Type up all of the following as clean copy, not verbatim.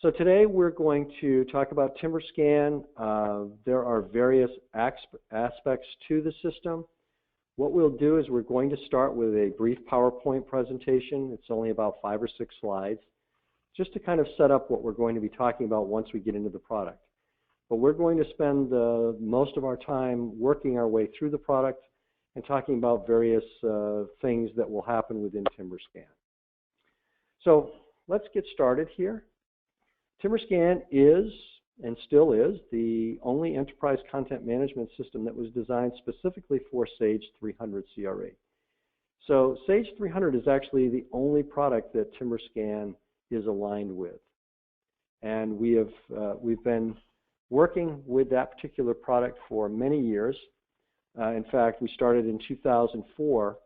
So today we're going to talk about Timberscan. There are various aspects to the system. What we'll do is we're going to start with a brief PowerPoint presentation. It's only about 5 or 6 slides, just to kind of set up what we're going to be talking about once we get into the product. But we're going to spend most of our time working our way through the product and talking about various things that will happen within Timberscan. So let's get started here. Timberscan is, and still is, the only enterprise content management system that was designed specifically for Sage 300 CRE. So Sage 300 is actually the only product that Timberscan is aligned with. And we've been working with that particular product for many years. In fact, we started in 2004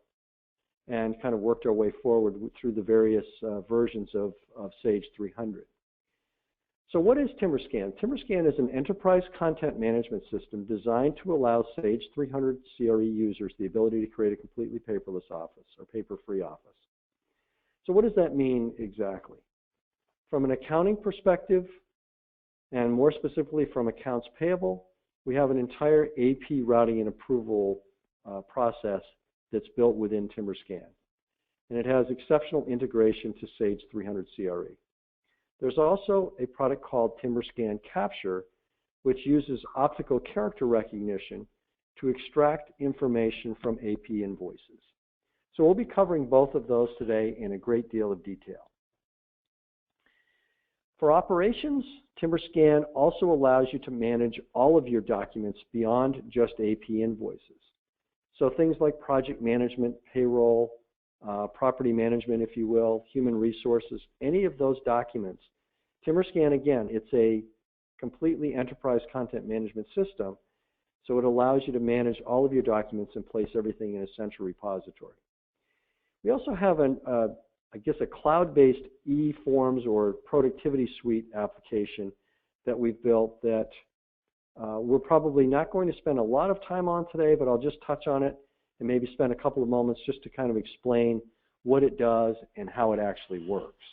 and kind of worked our way forward through the various versions of Sage 300. So what is Timberscan? Timberscan is an enterprise content management system designed to allow Sage 300 CRE users the ability to create a completely paperless office or paper-free office. So what does that mean exactly? From an accounting perspective, and more specifically from accounts payable, we have an entire AP routing and approval process that's built within Timberscan. And it has exceptional integration to Sage 300 CRE. There's also a product called Timberscan Capture, which uses optical character recognition to extract information from AP invoices. So we'll be covering both of those today in a great deal of detail. For operations, Timberscan also allows you to manage all of your documents beyond just AP invoices. So things like project management, payroll, property management, if you will, human resources, any of those documents. Timberscan, again, it's a completely enterprise content management system, so it allows you to manage all of your documents and place everything in a central repository. We also have a cloud-based e-forms or productivity suite application that we've built that we're probably not going to spend a lot of time on today, but I'll just touch on it and maybe spend a couple of moments just to kind of explain what it does and how it actually works.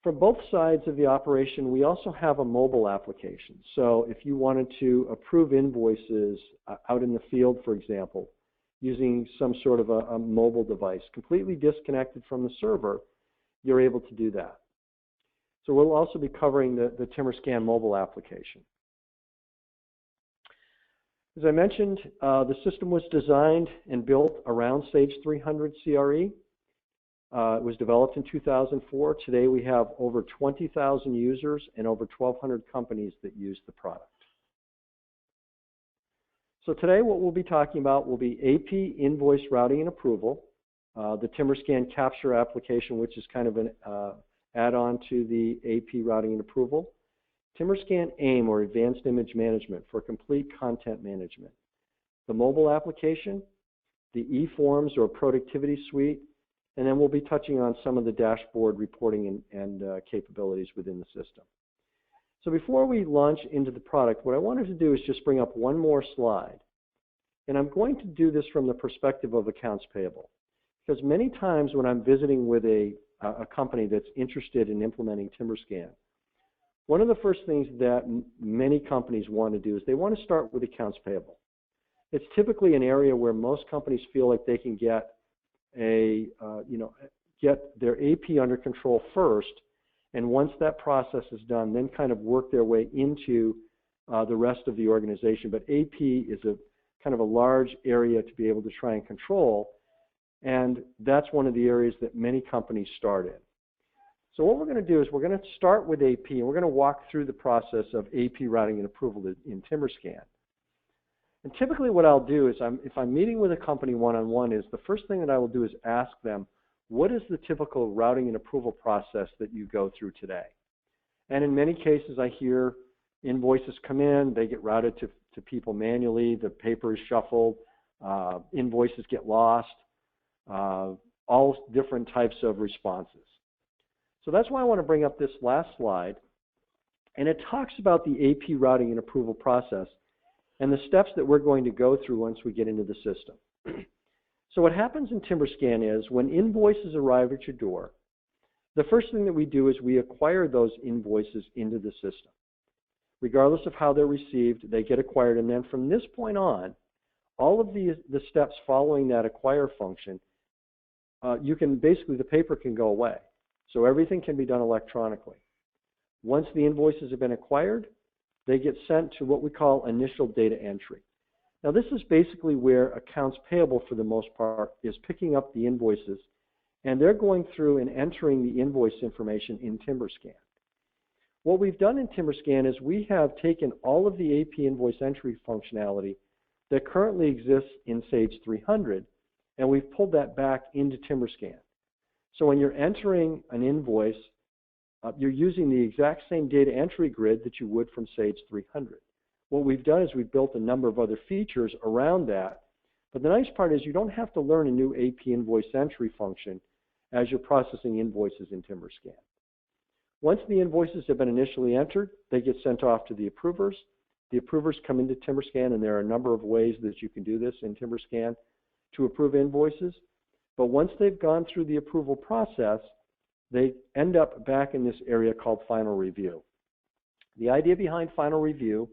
For both sides of the operation, we also have a mobile application. So if you wanted to approve invoices out in the field, for example, using some sort of a mobile device, completely disconnected from the server, you're able to do that. So we'll also be covering the Timberscan mobile application. As I mentioned, the system was designed and built around Sage 300 CRE. It was developed in 2004. Today we have over 20,000 users and over 1,200 companies that use the product. So today what we'll be talking about will be AP invoice routing and approval, the Timberscan Capture application, which is kind of an add-on to the AP routing and approval, Timberscan AIM, or Advanced Image Management, for complete content management, the mobile application, the e-forms or productivity suite, and then we'll be touching on some of the dashboard reporting and capabilities within the system. So before we launch into the product, what I wanted to do is just bring up one more slide. And I'm going to do this from the perspective of accounts payable. Because many times when I'm visiting with a company that's interested in implementing Timberscan, one of the first things that many companies want to do is they want to start with accounts payable. It's typically an area where most companies feel like they can get their AP under control first, and once that process is done, then kind of work their way into the rest of the organization. But AP is a kind of a large area to be able to try and control, and that's one of the areas that many companies start in. So what we're going to do is we're going to start with AP, and we're going to walk through the process of AP routing and approval in Timberscan. And typically what I'll do is if I'm meeting with a company one-on-one, is the first thing that I will do is ask them, what is the typical routing and approval process that you go through today? And in many cases I hear invoices come in, they get routed to people manually, the paper is shuffled, invoices get lost, all different types of responses. So that's why I want to bring up this last slide, and it talks about the AP routing and approval process and the steps that we're going to go through once we get into the system. So what happens in Timberscan is when invoices arrive at your door, The first thing that we do is we acquire those invoices into the system. Regardless of how they're received, they get acquired, and then from this point on, all of the steps following that acquire function, the paper can go away. So everything can be done electronically. Once the invoices have been acquired, they get sent to what we call initial data entry. Now this is basically where accounts payable, for the most part, is picking up the invoices, and they're going through and entering the invoice information in Timberscan. What we've done in Timberscan is we have taken all of the AP invoice entry functionality that currently exists in Sage 300, and we've pulled that back into Timberscan. So when you're entering an invoice, you're using the exact same data entry grid that you would from Sage 300. What we've done is we've built a number of other features around that, but the nice part is you don't have to learn a new AP invoice entry function as you're processing invoices in Timberscan. Once the invoices have been initially entered, they get sent off to the approvers. The approvers come into Timberscan, and there are a number of ways that you can do this in Timberscan to approve invoices. But once they've gone through the approval process, they end up back in this area called final review. The idea behind final review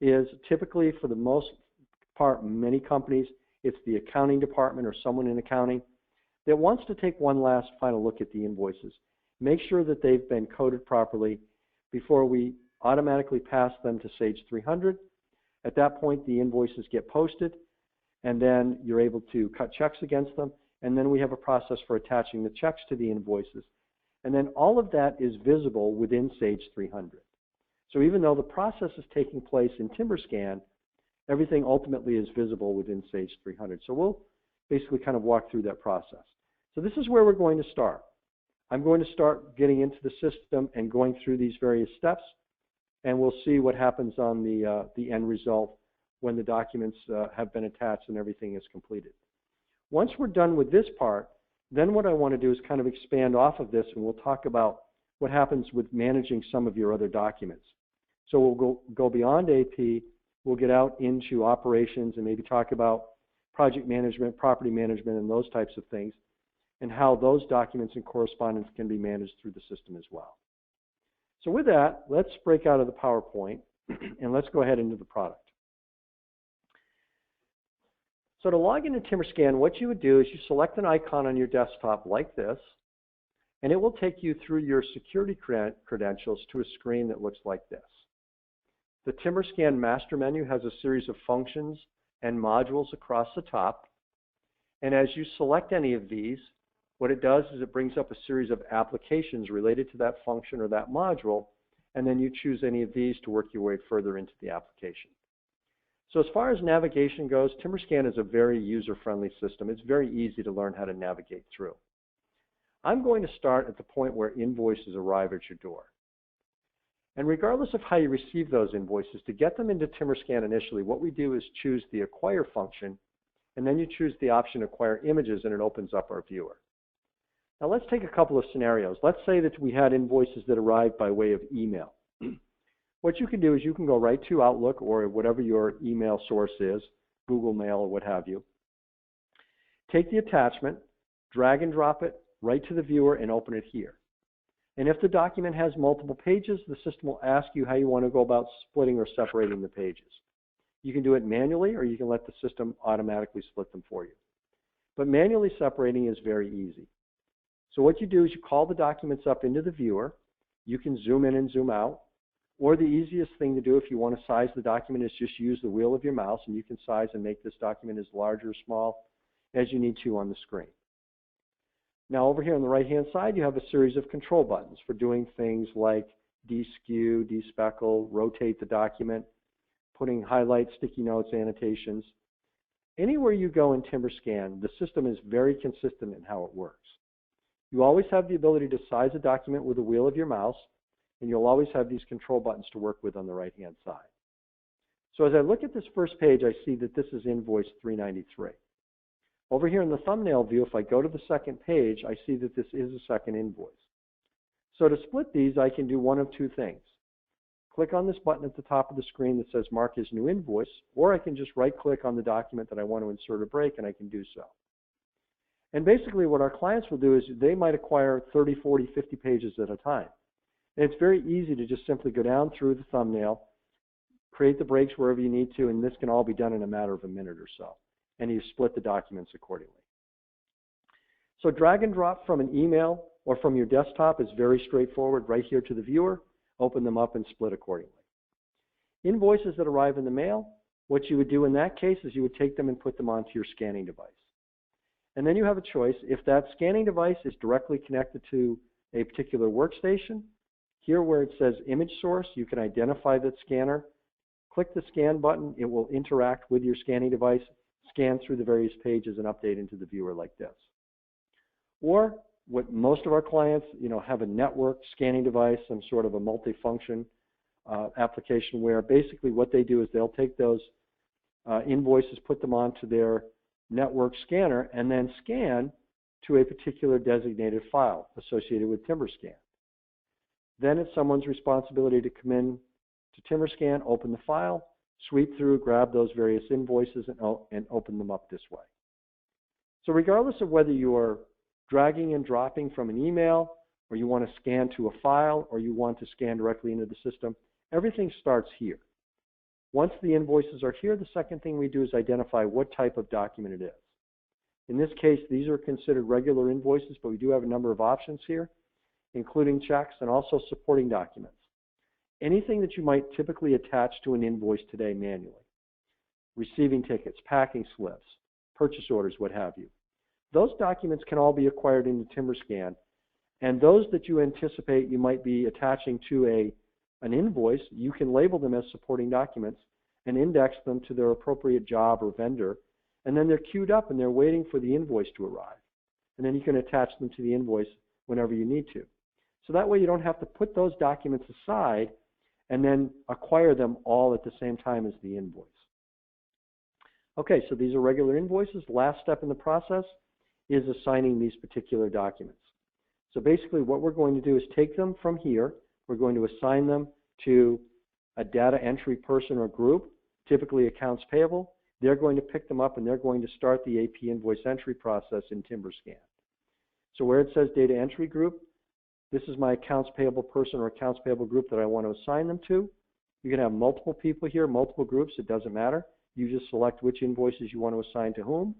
is typically, for the most part, many companies, it's the accounting department or someone in accounting that wants to take one last final look at the invoices. Make sure that they've been coded properly before we automatically pass them to Sage 300. At that point, the invoices get posted, and then you're able to cut checks against them, and then we have a process for attaching the checks to the invoices. And then all of that is visible within Sage 300. So even though the process is taking place in Timberscan, everything ultimately is visible within Sage 300. So we'll basically kind of walk through that process. So this is where we're going to start. I'm going to start getting into the system and going through these various steps, and we'll see what happens on the end result when the documents have been attached and everything is completed. Once we're done with this part, then what I want to do is kind of expand off of this, and we'll talk about what happens with managing some of your other documents. So we'll go beyond AP, we'll get out into operations and maybe talk about project management, property management, and those types of things, and how those documents and correspondence can be managed through the system as well. So with that, let's break out of the PowerPoint and let's go ahead into the product. So to log into Timberscan, what you would do is you select an icon on your desktop like this, and it will take you through your security credentials to a screen that looks like this. The Timberscan master menu has a series of functions and modules across the top, and as you select any of these, what it does is it brings up a series of applications related to that function or that module, and then you choose any of these to work your way further into the application. So as far as navigation goes, Timberscan is a very user-friendly system. It's very easy to learn how to navigate through. I'm going to start at the point where invoices arrive at your door. And regardless of how you receive those invoices, to get them into Timberscan initially, what we do is choose the acquire function, and then you choose the option acquire images, and it opens up our viewer. Now let's take a couple of scenarios. Let's say that we had invoices that arrived by way of email. What you can do is you can go right to Outlook or whatever your email source is, Google Mail or what have you. Take the attachment, drag and drop it right to the viewer, and open it here. And if the document has multiple pages, the system will ask you how you want to go about splitting or separating the pages. You can do it manually, or you can let the system automatically split them for you. But manually separating is very easy. So what you do is you call the documents up into the viewer. You can zoom in and zoom out. Or the easiest thing to do if you want to size the document is just use the wheel of your mouse, and you can size and make this document as large or small as you need to on the screen. Now over here on the right-hand side, you have a series of control buttons for doing things like deskew, despeckle, rotate the document, putting highlights, sticky notes, annotations. Anywhere you go in Timberscan, the system is very consistent in how it works. You always have the ability to size a document with the wheel of your mouse, and you'll always have these control buttons to work with on the right-hand side. So as I look at this first page, I see that this is invoice 393. Over here in the thumbnail view, if I go to the second page, I see that this is a second invoice. So to split these, I can do one of two things. Click on this button at the top of the screen that says Mark as New Invoice, or I can just right-click on the document that I want to insert a break, and I can do so. And basically what our clients will do is they might acquire 30, 40, 50 pages at a time. And it's very easy to just simply go down through the thumbnail, create the breaks wherever you need to, and this can all be done in a matter of a minute or so. And you split the documents accordingly. So drag and drop from an email or from your desktop is very straightforward, right here to the viewer. Open them up and split accordingly. Invoices that arrive in the mail, what you would do in that case is you would take them and put them onto your scanning device. And then you have a choice. If that scanning device is directly connected to a particular workstation, here where it says image source, you can identify that scanner. Click the scan button. It will interact with your scanning device, scan through the various pages, and update into the viewer like this. Or what most of our clients, have a network scanning device, some sort of a multifunction application where basically what they do is they'll take those invoices, put them onto their network scanner, and then scan to a particular designated file associated with Timberscan. Then it's someone's responsibility to come in to Timberscan, open the file, sweep through, grab those various invoices, and open them up this way. So regardless of whether you are dragging and dropping from an email, or you want to scan to a file, or you want to scan directly into the system, everything starts here. Once the invoices are here, the second thing we do is identify what type of document it is. In this case, these are considered regular invoices, but we do have a number of options here, including checks and also supporting documents. Anything that you might typically attach to an invoice today manually. Receiving tickets, packing slips, purchase orders, what have you. Those documents can all be acquired into Timberscan, and those that you anticipate you might be attaching to an invoice, you can label them as supporting documents and index them to their appropriate job or vendor, and then they're queued up and they're waiting for the invoice to arrive. And then you can attach them to the invoice whenever you need to. So that way you don't have to put those documents aside and then acquire them all at the same time as the invoice. Okay, so these are regular invoices. Last step in the process is assigning these particular documents. So basically what we're going to do is take them from here. We're going to assign them to a data entry person or group, typically accounts payable. They're going to pick them up and they're going to start the AP invoice entry process in Timberscan. So where it says data entry group, this is my accounts payable person or accounts payable group that I want to assign them to. You can have multiple people here, multiple groups, it doesn't matter. You just select which invoices you want to assign to whom.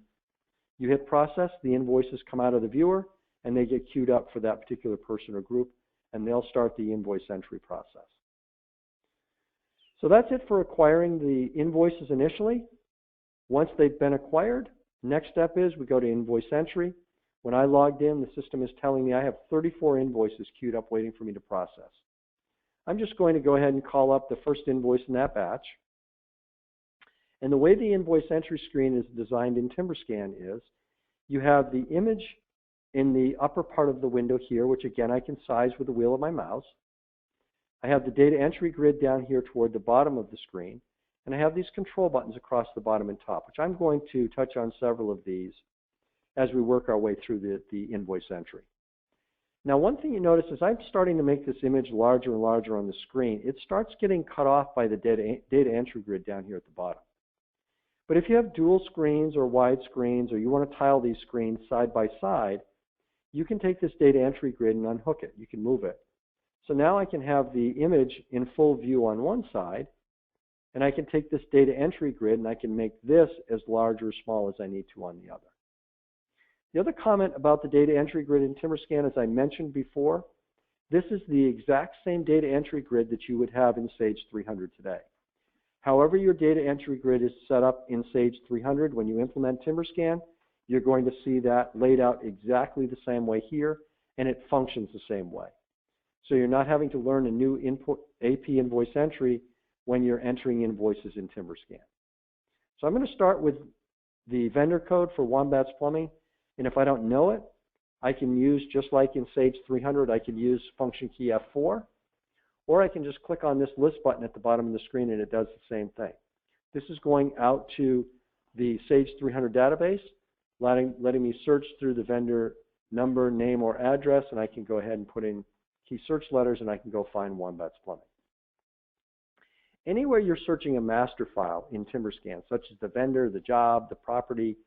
You hit process, the invoices come out of the viewer, and they get queued up for that particular person or group, and they'll start the invoice entry process. So that's it for acquiring the invoices initially. Once they've been acquired, next step is we go to invoice entry. When I logged in, the system is telling me I have 34 invoices queued up waiting for me to process. I'm just going to go ahead and call up the first invoice in that batch. And the way the invoice entry screen is designed in Timberscan is you have the image in the upper part of the window here, which again I can size with the wheel of my mouse. I have the data entry grid down here toward the bottom of the screen, and I have these control buttons across the bottom and top, which I'm going to touch on several of these as we work our way through the invoice entry. Now one thing you notice is I'm starting to make this image larger and larger on the screen. It starts getting cut off by the data entry grid down here at the bottom. But if you have dual screens or wide screens, or you want to tile these screens side by side, you can take this data entry grid and unhook it. You can move it. So now I can have the image in full view on one side, and I can take this data entry grid and I can make this as large or small as I need to on the other. The other comment about the data entry grid in Timberscan, as I mentioned before, this is the exact same data entry grid that you would have in Sage 300 today. However your data entry grid is set up in Sage 300, when you implement Timberscan, you're going to see that laid out exactly the same way here, and it functions the same way. So you're not having to learn a new AP invoice entry when you're entering invoices in Timberscan. So I'm going to start with the vendor code for Wombat's Plumbing, and if I don't know it, I can use, just like in Sage 300, I can use function key F4, or I can just click on this list button at the bottom of the screen and it does the same thing. This is going out to the Sage 300 database, letting me search through the vendor number, name, or address, and I can go ahead and put in key search letters and I can go find Wombat's Plumbing. Anywhere you're searching a master file in Timberscan, such as the vendor, the job, the property,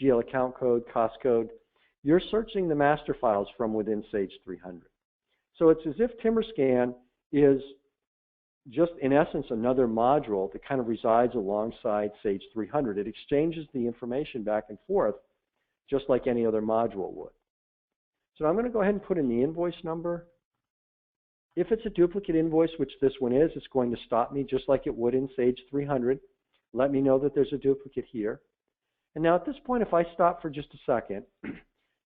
GL account code, cost code, you're searching the master files from within Sage 300. So it's as if Timberscan is just, in essence, another module that kind of resides alongside Sage 300. It exchanges the information back and forth just like any other module would. So I'm going to go ahead and put in the invoice number. If it's a duplicate invoice, which this one is, it's going to stop me just like it would in Sage 300. Let me know that there's a duplicate here. And now at this point, if I stop for just a second,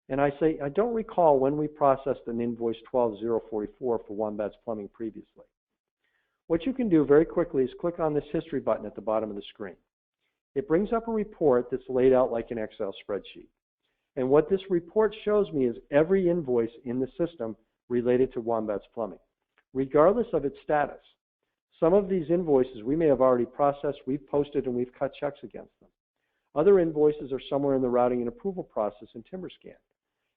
and I say, I don't recall when we processed an invoice 12044 for Wombats Plumbing previously. What you can do very quickly is click on this history button at the bottom of the screen. It brings up a report that's laid out like an Excel spreadsheet. And what this report shows me is every invoice in the system related to Wombats Plumbing, regardless of its status. Some of these invoices we may have already processed, we've posted, and we've cut checks against them. Other invoices are somewhere in the routing and approval process in Timberscan.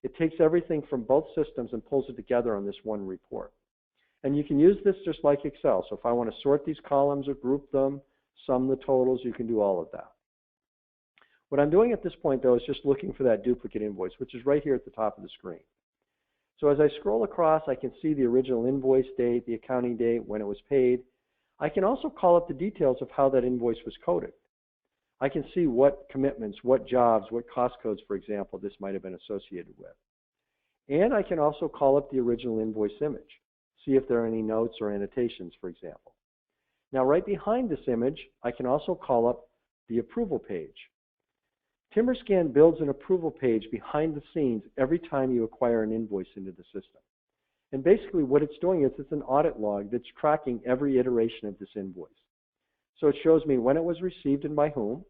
It takes everything from both systems and pulls it together on this one report. And you can use this just like Excel. So if I want to sort these columns or group them, sum the totals, you can do all of that. What I'm doing at this point, though, is just looking for that duplicate invoice, which is right here at the top of the screen. So as I scroll across, I can see the original invoice date, the accounting date, when it was paid. I can also call up the details of how that invoice was coded. I can see what commitments, what jobs, what cost codes, for example, this might have been associated with. And I can also call up the original invoice image, see if there are any notes or annotations, for example. Now, right behind this image, I can also call up the approval page. Timberscan builds an approval page behind the scenes every time you acquire an invoice into the system. And basically what it's doing is it's an audit log that's tracking every iteration of this invoice. So it shows me when it was received and by whom,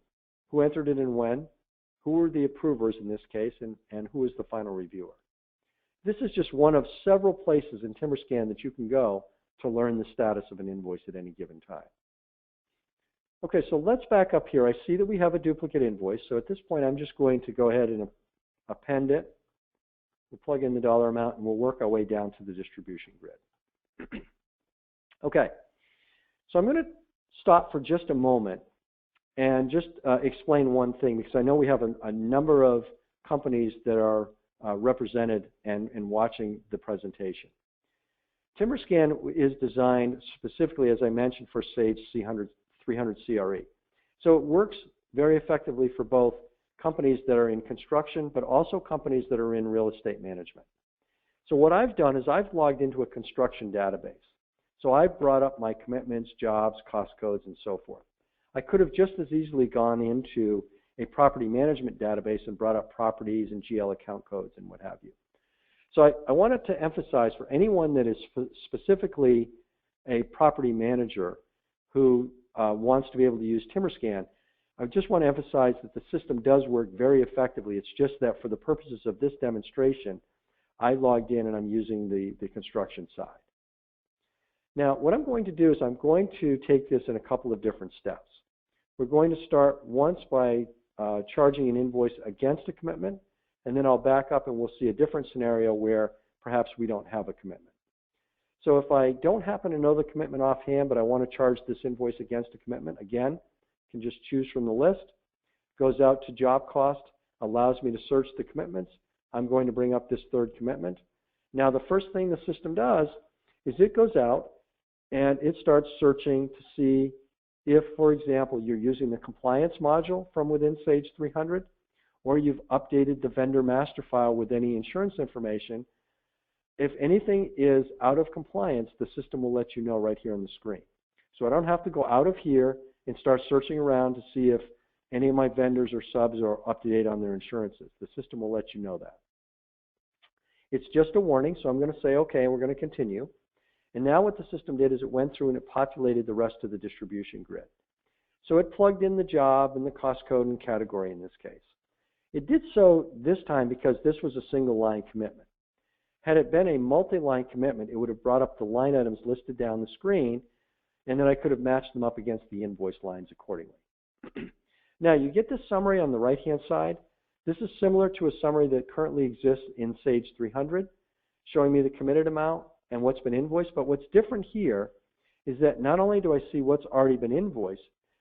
who entered it and when, who were the approvers in this case, and who is the final reviewer. This is just one of several places in Timberscan that you can go to learn the status of an invoice at any given time. Okay, so let's back up here. I see that we have a duplicate invoice. So at this point, I'm just going to go ahead and append it. We'll plug in the dollar amount, and we'll work our way down to the distribution grid. Okay, so I'm going to stop for just a moment and just explain one thing, because I know we have a number of companies that are represented and watching the presentation. Timberscan is designed specifically, as I mentioned, for Sage 300 CRE. So it works very effectively for both companies that are in construction, but also companies that are in real estate management. So what I've done is I've logged into a construction database. So I've brought up my commitments, jobs, cost codes, and so forth. I could have just as easily gone into a property management database and brought up properties and GL account codes and what have you. So I wanted to emphasize for anyone that is specifically a property manager who wants to be able to use Timberscan, I just want to emphasize that the system does work very effectively. It's just that for the purposes of this demonstration, I logged in and I'm using the construction side. Now, what I'm going to do is I'm going to take this in a couple of different steps. We're going to start once by charging an invoice against a commitment, and then I'll back up and we'll see a different scenario where perhaps we don't have a commitment. So if I don't happen to know the commitment offhand, but I want to charge this invoice against a commitment, again, I can just choose from the list. Goes out to job cost, allows me to search the commitments. I'm going to bring up this third commitment. Now, the first thing the system does is it goes out and it starts searching to see if, for example, you're using the compliance module from within Sage 300, or you've updated the vendor master file with any insurance information. If anything is out of compliance, the system will let you know right here on the screen. So I don't have to go out of here and start searching around to see if any of my vendors or subs are up to date on their insurances. The system will let you know that. It's just a warning, so I'm going to say, okay, we're going to continue. And now what the system did is it went through and it populated the rest of the distribution grid. So it plugged in the job and the cost code and category in this case. It did so this time because this was a single line commitment. Had it been a multi-line commitment, it would have brought up the line items listed down the screen, and then I could have matched them up against the invoice lines accordingly. Now, you get this summary on the right-hand side. This is similar to a summary that currently exists in Sage 300, showing me the committed amount and what's been invoiced. But what's different here is that not only do I see what's already been invoiced,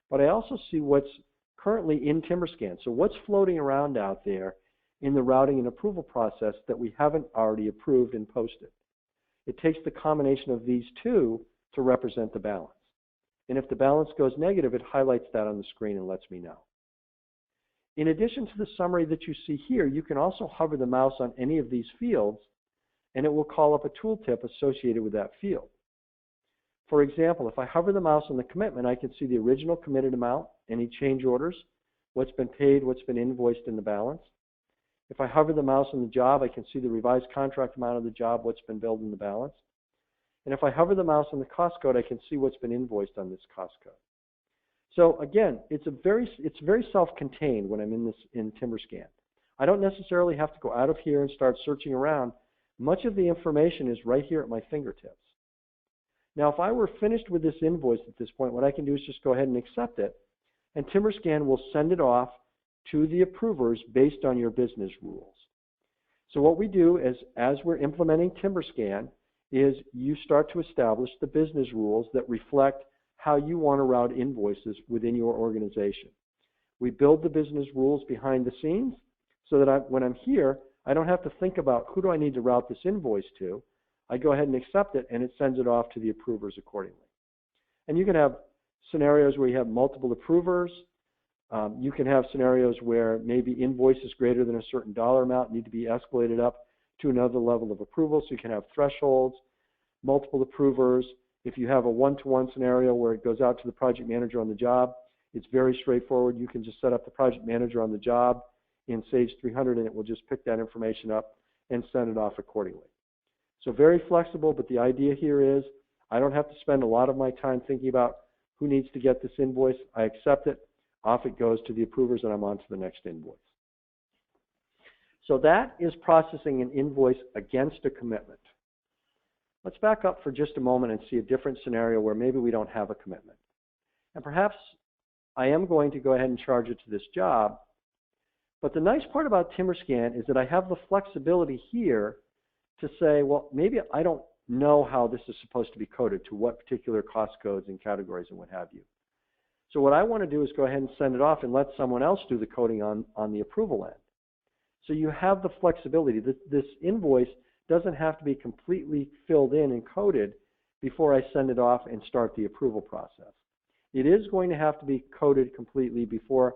but I also see what's currently in Timberscan. So what's floating around out there in the routing and approval process that we haven't already approved and posted. It takes the combination of these two to represent the balance. And if the balance goes negative, it highlights that on the screen and lets me know. In addition to the summary that you see here, you can also hover the mouse on any of these fields, and it will call up a tooltip associated with that field. For example, if I hover the mouse on the commitment, I can see the original committed amount, any change orders, what's been paid, what's been invoiced in the balance. If I hover the mouse on the job, I can see the revised contract amount of the job, what's been billed in the balance. And if I hover the mouse on the cost code, I can see what's been invoiced on this cost code. So again, it's very self-contained when I'm in Timberscan. I don't necessarily have to go out of here and start searching around. Much of the information is right here at my fingertips. Now, if I were finished with this invoice at this point, what I can do is just go ahead and accept it, and Timberscan will send it off to the approvers based on your business rules. So what we do is, as we're implementing Timberscan, is you start to establish the business rules that reflect how you want to route invoices within your organization. We build the business rules behind the scenes so that when I'm here, I don't have to think about who do I need to route this invoice to. I go ahead and accept it, and it sends it off to the approvers accordingly. And you can have scenarios where you have multiple approvers. You can have scenarios where maybe invoices greater than a certain dollar amount need to be escalated up to another level of approval, so you can have thresholds, multiple approvers. If you have a one-to-one scenario where it goes out to the project manager on the job, it's very straightforward. You can just set up the project manager on the job in Sage 300, and it will just pick that information up and send it off accordingly. So very flexible, but the idea here is I don't have to spend a lot of my time thinking about who needs to get this invoice. I accept it, off it goes to the approvers, and I'm on to the next invoice. So that is processing an invoice against a commitment. Let's back up for just a moment and see a different scenario where maybe we don't have a commitment. And perhaps I am going to go ahead and charge it to this job, but the nice part about Timberscan is that I have the flexibility here to say, well, maybe I don't know how this is supposed to be coded, to what particular cost codes and categories and what have you. So what I want to do is go ahead and send it off and let someone else do the coding on the approval end. So you have the flexibility. This invoice doesn't have to be completely filled in and coded before I send it off and start the approval process. It is going to have to be coded completely before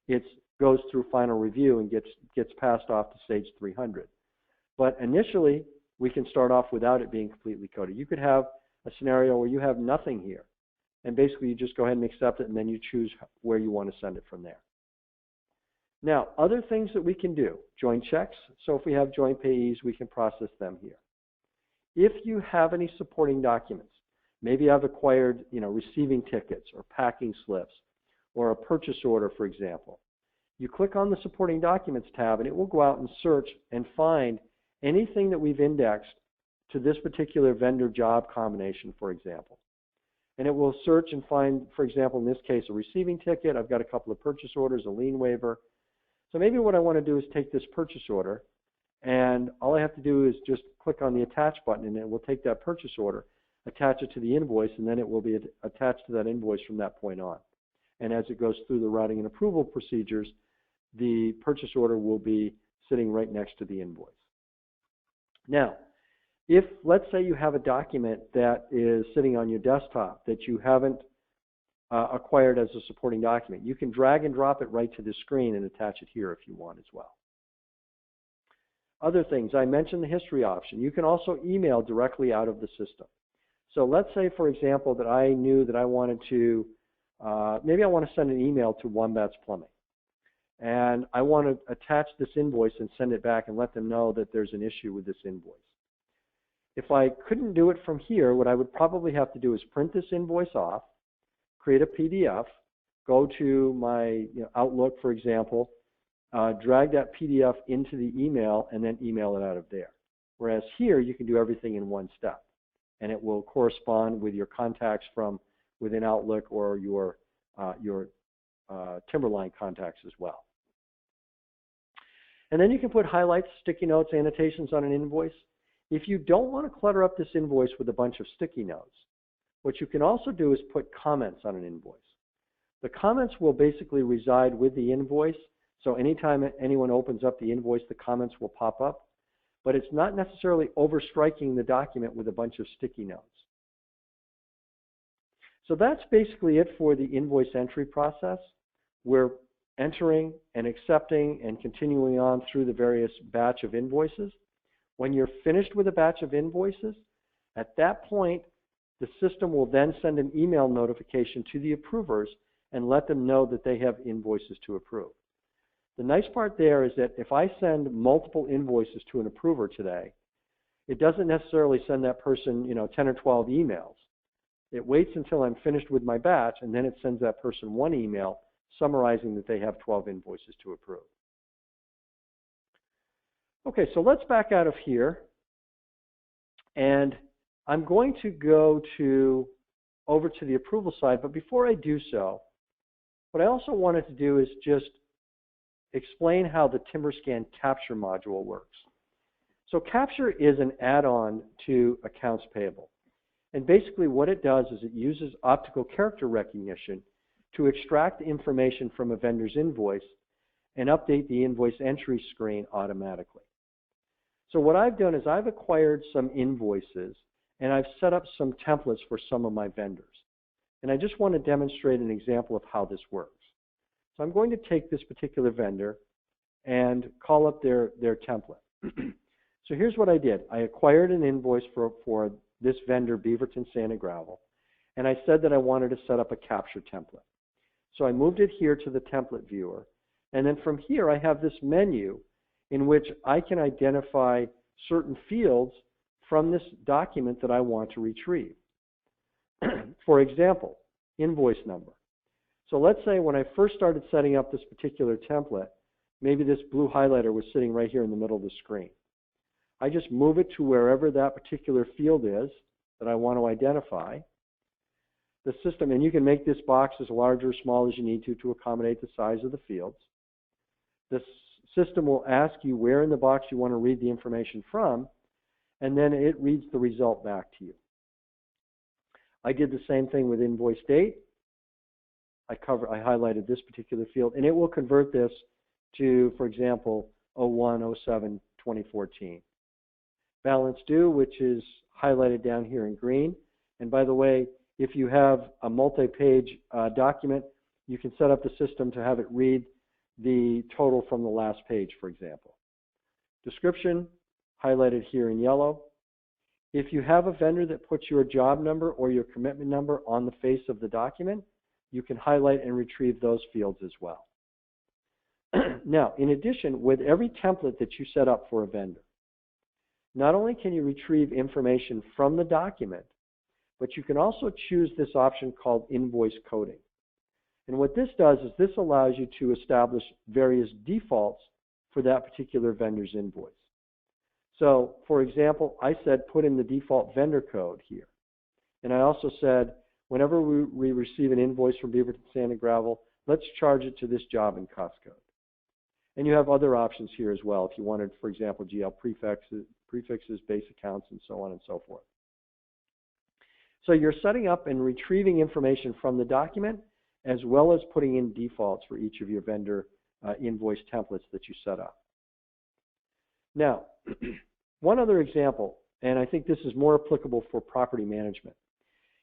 it goes through final review and gets passed off to Sage 300. But initially, we can start off without it being completely coded. You could have a scenario where you have nothing here, and basically you just go ahead and accept it, and then you choose where you want to send it from there. Now, other things that we can do, joint checks. So if we have joint payees, we can process them here. If you have any supporting documents, maybe I've acquired, receiving tickets or packing slips or a purchase order, for example. You click on the supporting documents tab, and it will go out and search and find anything that we've indexed to this particular vendor job combination, for example. And it will search and find, for example, in this case, a receiving ticket. I've got a couple of purchase orders, a lien waiver. So maybe what I want to do is take this purchase order, and all I have to do is just click on the attach button, and it will take that purchase order, attach it to the invoice, and then it will be attached to that invoice from that point on. And as it goes through the routing and approval procedures, the purchase order will be sitting right next to the invoice. Now, if, let's say, you have a document that is sitting on your desktop that you haven't acquired as a supporting document, you can drag and drop it right to the screen and attach it here if you want as well. Other things, I mentioned the history option. You can also email directly out of the system. So let's say, for example, that I knew that I wanted to, maybe I want to send an email to Wombats Plumbing. And I want to attach this invoice and send it back and let them know that there's an issue with this invoice. If I couldn't do it from here, what I would probably have to do is print this invoice off, create a PDF, go to my Outlook, for example, drag that PDF into the email, and then email it out of there. Whereas here, you can do everything in one step, and it will correspond with your contacts from within Outlook or your Timberline contacts as well. And then you can put highlights, sticky notes, annotations on an invoice. If you don't want to clutter up this invoice with a bunch of sticky notes, what you can also do is put comments on an invoice. The comments will basically reside with the invoice So anytime anyone opens up the invoice, the comments will pop up, but it's not necessarily overstriking the document with a bunch of sticky notes. So that's basically it for the invoice entry process. We're entering and accepting and continuing on through the various batch of invoices. When you're finished with a batch of invoices, at that point, the system will then send an email notification to the approvers and let them know that they have invoices to approve. The nice part there is that if I send multiple invoices to an approver today, it doesn't necessarily send that person, 10 or 12 emails. It waits until I'm finished with my batch, and then it sends that person one email summarizing that they have 12 invoices to approve. Okay, so let's back out of here, and I'm going to go over to the approval side, but before I do so, what I also wanted to do is just explain how the Timberscan capture module works. So capture is an add-on to accounts payable. And basically what it does is it uses optical character recognition to extract information from a vendor's invoice and update the invoice entry screen automatically. So what I've done is I've acquired some invoices and I've set up some templates for some of my vendors. And I just want to demonstrate an example of how this works. So I'm going to take this particular vendor and call up their template. So here's what I did. I acquired an invoice for this vendor, Beaverton Sand and Gravel, and I said that I wanted to set up a capture template. So I moved it here to the template viewer, and then from here I have this menu in which I can identify certain fields from this document that I want to retrieve. For example, invoice number. So let's say when I first started setting up this particular template, maybe this blue highlighter was sitting right here in the middle of the screen. I just move it to wherever that particular field is that I want to identify. The system, and you can make this box as large or small as you need to accommodate the size of the fields. The system will ask you where in the box you want to read the information from, and then it reads the result back to you. I did the same thing with invoice date. I highlighted this particular field, and it will convert this to, for example, 01/07/2014. Balance due, which is highlighted down here in green. And by the way, if you have a multi-page document, you can set up the system to have it read the total from the last page, for example. Description, highlighted here in yellow. If you have a vendor that puts your job number or your commitment number on the face of the document, you can highlight and retrieve those fields as well. Now, in addition, with every template that you set up for a vendor, not only can you retrieve information from the document, but you can also choose this option called Invoice Coding. And what this does is this allows you to establish various defaults for that particular vendor's invoice. So, for example, I said put in the default vendor code here. And I also said whenever we receive an invoice from Beaverton Sand and Gravel, let's charge it to this job and cost code. And you have other options here as well if you wanted, for example, GL prefixes, base accounts, and so on and so forth. So you're setting up and retrieving information from the document as well as putting in defaults for each of your vendor invoice templates that you set up. Now, one other example, and I think this is more applicable for property management.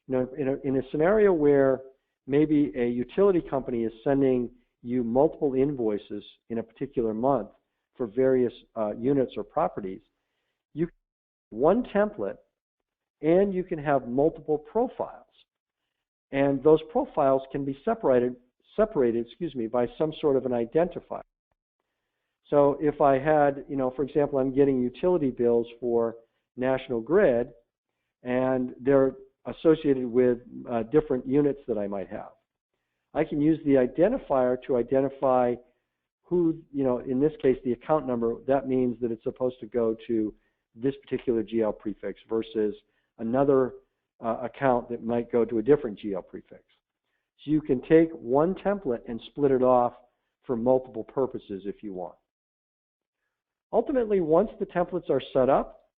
In a scenario where maybe a utility company is sending you multiple invoices in a particular month for various units or properties, you can have one template and you can have multiple profiles. And those profiles can be separated by some sort of an identifier. So if I had, for example, I'm getting utility bills for National Grid, and they're associated with different units that I might have. I can use the identifier to identify who, in this case, the account number. That means that it's supposed to go to this particular GL prefix versus another account that might go to a different GL prefix. So you can take one template and split it off for multiple purposes if you want. Ultimately, once the templates are set up,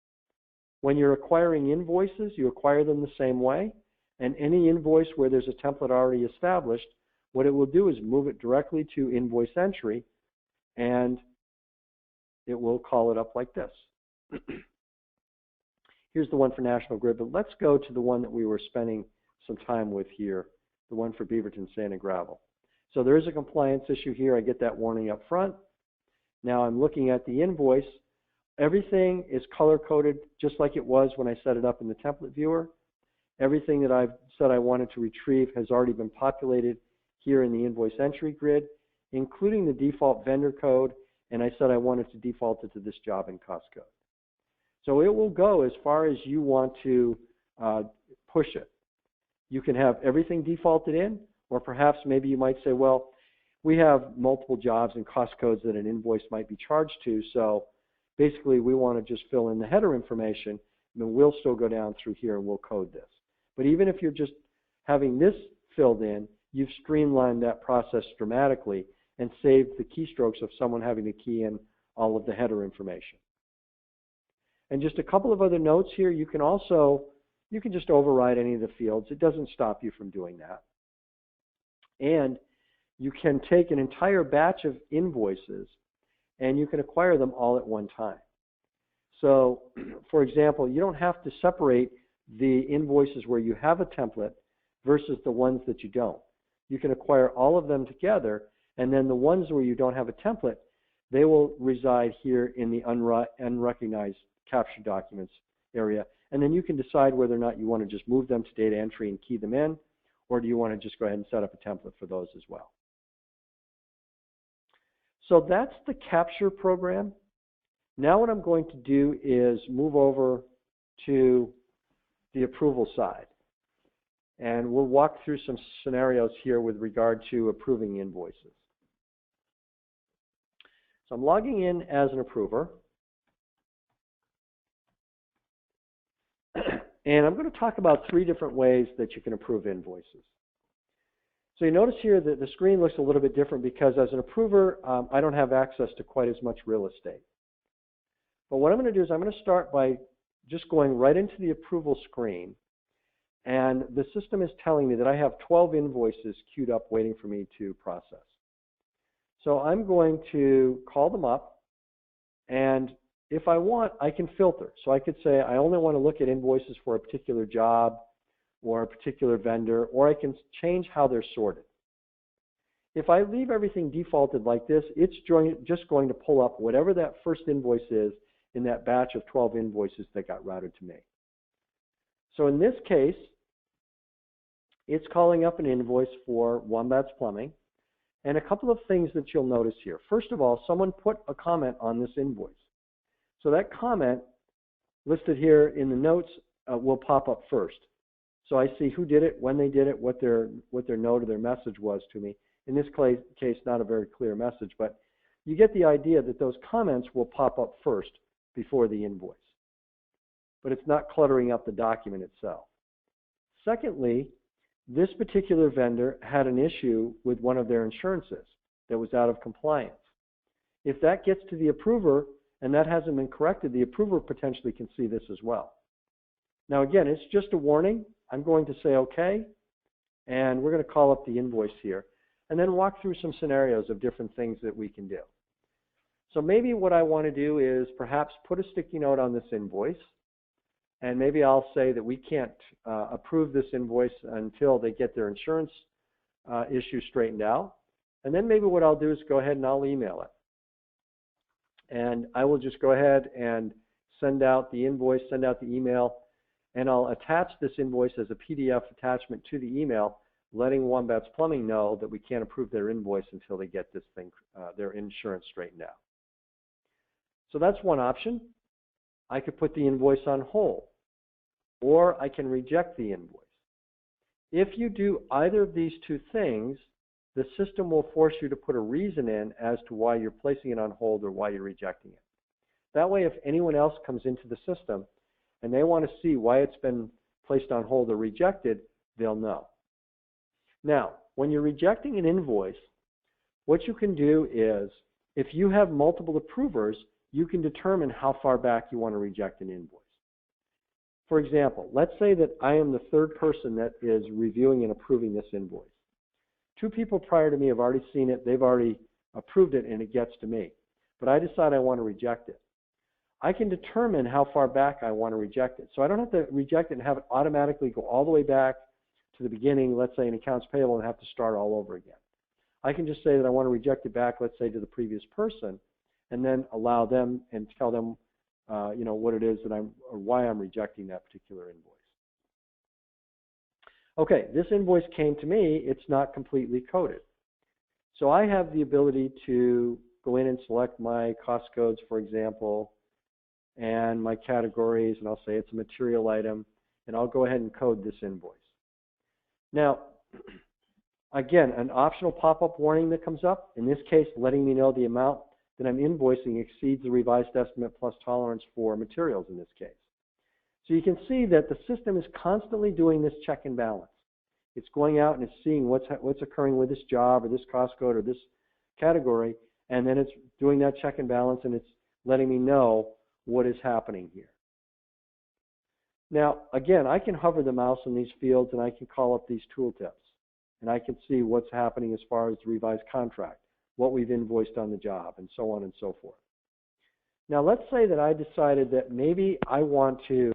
when you're acquiring invoices, you acquire them the same way. And any invoice where there's a template already established, what it will do is move it directly to Invoice Entry, and it will call it up like this. Here's the one for National Grid, but let's go to the one that we were spending some time with here, the one for Beaverton Sand and Gravel. So there is a compliance issue here. I get that warning up front. Now I'm looking at the invoice. Everything is color-coded just like it was when I set it up in the template viewer. Everything that I've said I wanted to retrieve has already been populated here in the invoice entry grid, including the default vendor code, and I said I wanted to default it to this job and cost code. So it will go as far as you want to push it. You can have everything defaulted in, or perhaps maybe you might say, well, we have multiple jobs and cost codes that an invoice might be charged to, so basically we want to just fill in the header information, and then we'll still go down through here and we'll code this. But even if you're just having this filled in, you've streamlined that process dramatically and saved the keystrokes of someone having to key in all of the header information. And just a couple of other notes here, you can just override any of the fields. It doesn't stop you from doing that. And you can take an entire batch of invoices and you can acquire them all at one time. So, for example, you don't have to separate the invoices where you have a template versus the ones that you don't. You can acquire all of them together, and then the ones where you don't have a template, they will reside here in the unrecognized capture documents area. And then you can decide whether or not you want to just move them to data entry and key them in, or do you want to just go ahead and set up a template for those as well. So that's the capture program. Now what I'm going to do is move over to the approval side. And we'll walk through some scenarios here with regard to approving invoices. So I'm logging in as an approver. And I'm going to talk about 3 different ways that you can approve invoices. So you notice here that the screen looks a little bit different because as an approver, I don't have access to quite as much real estate. But what I'm going to do is I'm going to start by just going right into the approval screen. And the system is telling me that I have 12 invoices queued up waiting for me to process. So I'm going to call them up, and if I want, I can filter. So I could say I only want to look at invoices for a particular job or a particular vendor, or I can change how they're sorted. If I leave everything defaulted like this, it's just going to pull up whatever that first invoice is in that batch of 12 invoices that got routed to me. So in this case, it's calling up an invoice for Wombats Plumbing, and a couple of things that you'll notice here. First of all, someone put a comment on this invoice. So that comment listed here in the notes will pop up first. So I see who did it, when they did it, what their note or their message was to me. In this case, not a very clear message, but you get the idea that those comments will pop up first before the invoice. But it's not cluttering up the document itself. Secondly, this particular vendor had an issue with one of their insurances that was out of compliance. If that gets to the approver and that hasn't been corrected, the approver potentially can see this as well. Now again, it's just a warning. I'm going to say OK, and we're going to call up the invoice here and then walk through some scenarios of different things that we can do. So maybe what I want to do is perhaps put a sticky note on this invoice, and maybe I'll say that we can't approve this invoice until they get their insurance issue straightened out. And then maybe what I'll do is go ahead and I'll email it. And I will just go ahead and send out the invoice, send out the email, and I'll attach this invoice as a PDF attachment to the email, letting Wombats Plumbing know that we can't approve their invoice until they get this thing, their insurance straightened out. So that's one option. I could put the invoice on hold, or I can reject the invoice. If you do either of these 2 things, the system will force you to put a reason in as to why you're placing it on hold or why you're rejecting it. That way, if anyone else comes into the system and they want to see why it's been placed on hold or rejected, they'll know. Now, when you're rejecting an invoice, what you can do is, if you have multiple approvers, you can determine how far back you want to reject an invoice. For example, let's say that I am the 3rd person that is reviewing and approving this invoice. 2 people prior to me have already seen it. They've already approved it and it gets to me. But I decide I want to reject it. I can determine how far back I want to reject it. So I don't have to reject it and have it automatically go all the way back to the beginning, let's say in accounts payable, and have to start all over again. I can just say that I want to reject it back, let's say, to the previous person, and then allow them and tell them, what it is that or why I'm rejecting that particular invoice. Okay, this invoice came to me. It's not completely coded. So I have the ability to go in and select my cost codes, for example, and my categories, and I'll say it's a material item, and I'll go ahead and code this invoice. Now, again, an optional pop-up warning that comes up, in this case, letting me know the amount that I'm invoicing exceeds the revised estimate plus tolerance for materials in this case. So you can see that the system is constantly doing this check and balance. It's going out and it's seeing what's occurring with this job or this cost code or this category, and then it's doing that check and balance, and it's letting me know what is happening here. Now, again, I can hover the mouse in these fields and I can call up these tooltips, and I can see what's happening as far as the revised contract, what we've invoiced on the job, and so on and so forth. Now, let's say that I decided that maybe I want to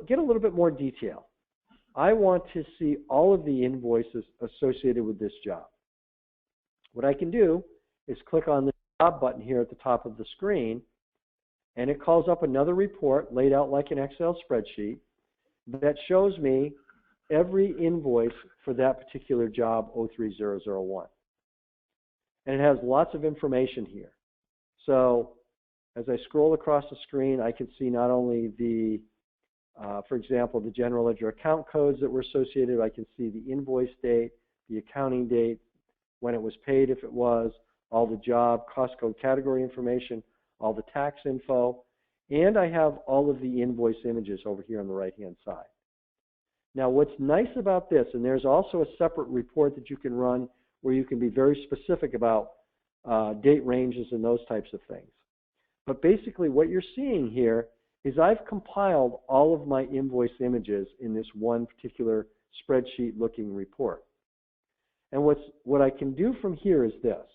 get a little bit more detail. I want to see all of the invoices associated with this job. What I can do is click on the job button here at the top of the screen, and it calls up another report laid out like an Excel spreadsheet that shows me every invoice for that particular job 03001. And it has lots of information here. So as I scroll across the screen, I can see not only the, for example, the general ledger account codes that were associated. I can see the invoice date, the accounting date, when it was paid if it was, all the job, cost code category information, all the tax info, and I have all of the invoice images over here on the right-hand side. Now, what's nice about this, and there's also a separate report that you can run where you can be very specific about date ranges and those types of things. But basically what you're seeing here is I've compiled all of my invoice images in this one particular spreadsheet-looking report. And what I can do from here is this.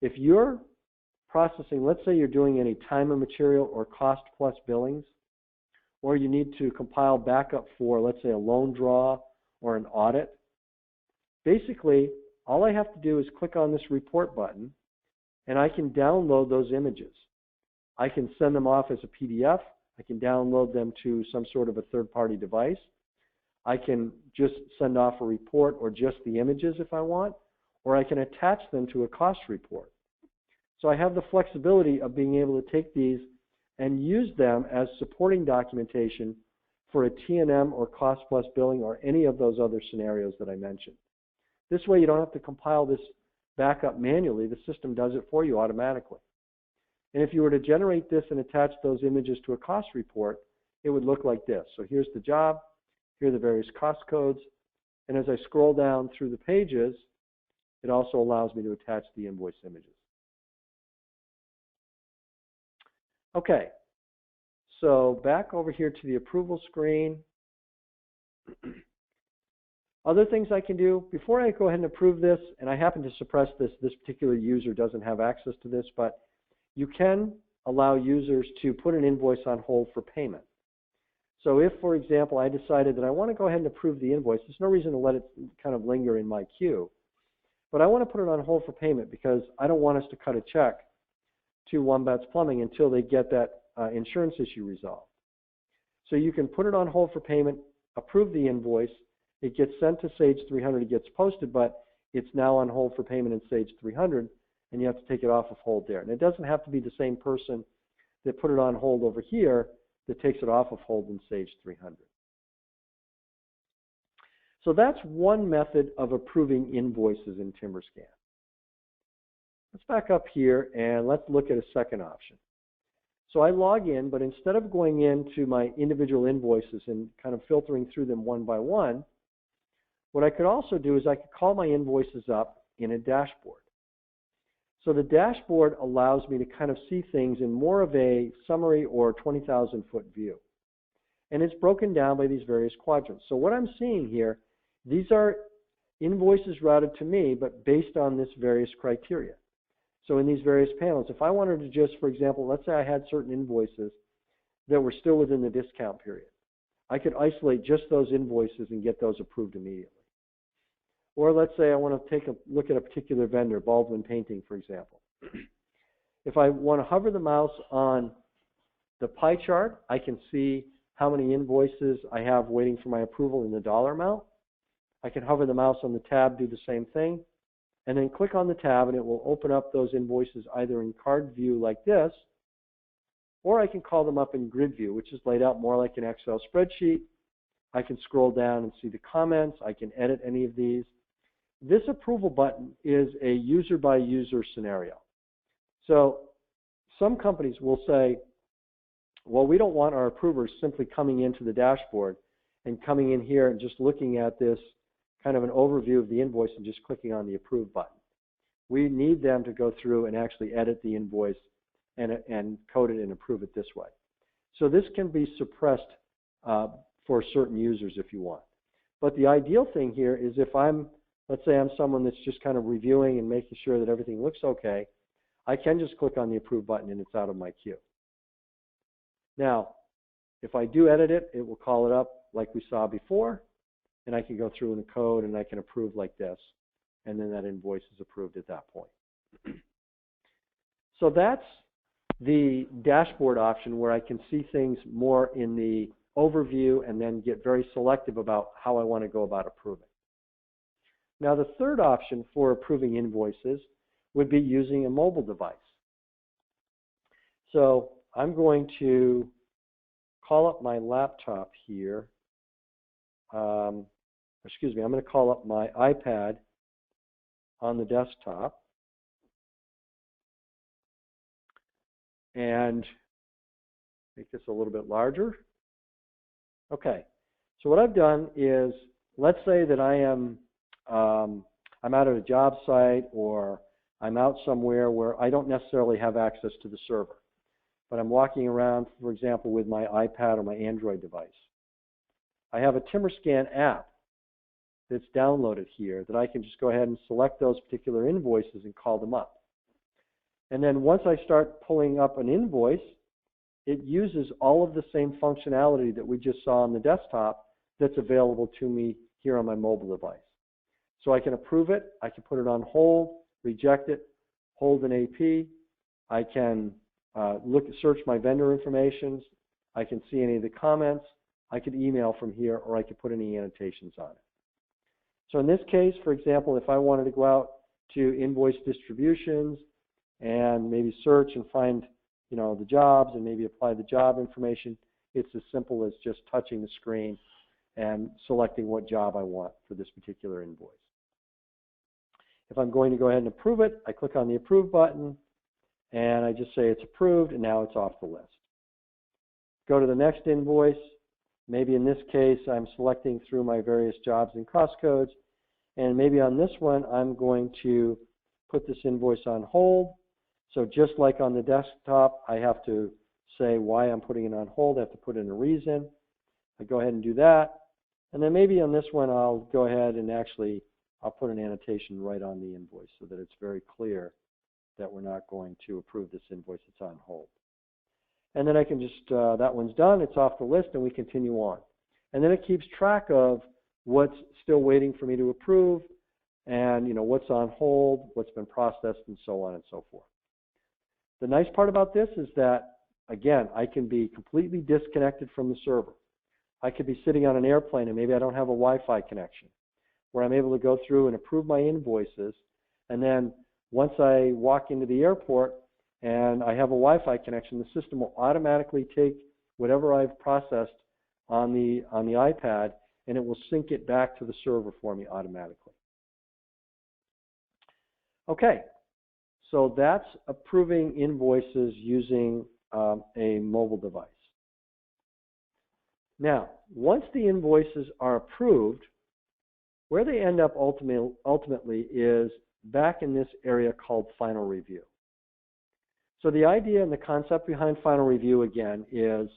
If you're processing, let's say you're doing any time and material or cost plus billings, or you need to compile backup for, let's say, a loan draw or an audit, basically, all I have to do is click on this report button, and I can download those images. I can send them off as a PDF. I can download them to some sort of a third-party device. I can just send off a report or just the images if I want, or I can attach them to a cost report. So I have the flexibility of being able to take these and use them as supporting documentation for a T&M or cost plus billing or any of those other scenarios that I mentioned. This way you don't have to compile this backup manually. The system does it for you automatically. And if you were to generate this and attach those images to a cost report, it would look like this. So here's the job, here are the various cost codes, and as I scroll down through the pages, it also allows me to attach the invoice images. Okay, so back over here to the approval screen. Other things I can do, before I go ahead and approve this, and I happen to suppress this particular user doesn't have access to this, but you can allow users to put an invoice on hold for payment. So if, for example, I decided that I want to go ahead and approve the invoice, there's no reason to let it kind of linger in my queue, but I want to put it on hold for payment because I don't want us to cut a check to Wombats Plumbing until they get that insurance issue resolved. So you can put it on hold for payment, approve the invoice, it gets sent to Sage 300, it gets posted, but it's now on hold for payment in Sage 300, and you have to take it off of hold there. And it doesn't have to be the same person that put it on hold over here that takes it off of hold in Sage 300. So that's one method of approving invoices in Timberscan. Let's back up here and let's look at a second option. So I log in, but instead of going into my individual invoices and kind of filtering through them one by one, what I could also do is I could call my invoices up in a dashboard. So the dashboard allows me to kind of see things in more of a summary or 20,000-foot view. And it's broken down by these various quadrants. So what I'm seeing here, these are invoices routed to me, but based on this various criteria. So in these various panels, if I wanted to just, for example, let's say I had certain invoices that were still within the discount period. I could isolate just those invoices and get those approved immediately. Or let's say I want to take a look at a particular vendor, Baldwin Painting, for example. If I want to hover the mouse on the pie chart, I can see how many invoices I have waiting for my approval in the dollar amount. I can hover the mouse on the tab, do the same thing, and then click on the tab, and it will open up those invoices either in card view like this, or I can call them up in grid view, which is laid out more like an Excel spreadsheet. I can scroll down and see the comments. I can edit any of these. This approval button is a user-by-user scenario. So some companies will say, well, we don't want our approvers simply coming into the dashboard and coming in here and just looking at this kind of an overview of the invoice and just clicking on the approve button. We need them to go through and actually edit the invoice and code it and approve it this way. So this can be suppressed for certain users if you want. But the ideal thing here is if let's say I'm someone that's just kind of reviewing and making sure that everything looks okay, I can just click on the approve button and it's out of my queue. Now, if I do edit it, it will call it up like we saw before, and I can go through in the code and I can approve like this, and then that invoice is approved at that point. So that's the dashboard option where I can see things more in the overview and then get very selective about how I want to go about approving. Now, the third option for approving invoices would be using a mobile device. So I'm going to call up my laptop here. Excuse me, I'm going to call up my iPad on the desktop. And make this a little bit larger. Okay, so what I've done is, let's say that I'm out at a job site, or I'm out somewhere where I don't necessarily have access to the server, but I'm walking around, for example, with my iPad or my Android device. I have a Timberscan app that's downloaded here that I can just go ahead and select those particular invoices and call them up. And then once I start pulling up an invoice, it uses all of the same functionality that we just saw on the desktop that's available to me here on my mobile device. So I can approve it, I can put it on hold, reject it, hold an AP, I can search my vendor information, I can see any of the comments, I could email from here, or I could put any annotations on it. So in this case, for example, if I wanted to go out to invoice distributions and maybe search and find, the jobs and maybe apply the job information, it's as simple as just touching the screen and selecting what job I want for this particular invoice. If I'm going to go ahead and approve it, I click on the approve button and I just say it's approved, and now it's off the list. Go to the next invoice. Maybe in this case, I'm selecting through my various jobs and cost codes, and maybe on this one, I'm going to put this invoice on hold. So just like on the desktop, I have to say why I'm putting it on hold. I have to put in a reason. I go ahead and do that. And then maybe on this one, I'll go ahead and I'll put an annotation right on the invoice so that it's very clear that we're not going to approve this invoice that's on hold. And then I can just, that one's done, it's off the list, and we continue on. And then it keeps track of what's still waiting for me to approve, and what's on hold, what's been processed, and so on and so forth. The nice part about this is that, again, I can be completely disconnected from the server. I could be sitting on an airplane and maybe I don't have a Wi-Fi connection, where I'm able to go through and approve my invoices, and then once I walk into the airport and I have a Wi-Fi connection, the system will automatically take whatever I've processed on the iPad, and it will sync it back to the server for me automatically. Okay, so that's approving invoices using a mobile device. Now, once the invoices are approved, where they end up ultimately is back in this area called Final Review. So the idea and the concept behind Final Review, again, is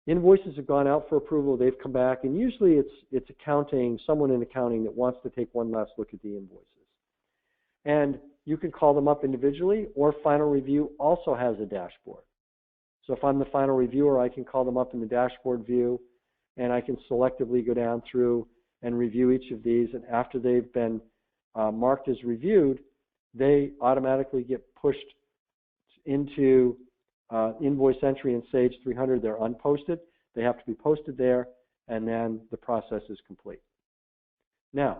Invoices have gone out for approval, they've come back, and usually it's accounting, someone in accounting that wants to take one last look at the invoices. And you can call them up individually, or Final Review also has a dashboard. So if I'm the final reviewer, I can call them up in the dashboard view, and I can selectively go down through and review each of these. And after they've been marked as reviewed, they automatically get pushed into Invoice Entry in Sage 300. They're unposted. They have to be posted there, and then the process is complete. Now,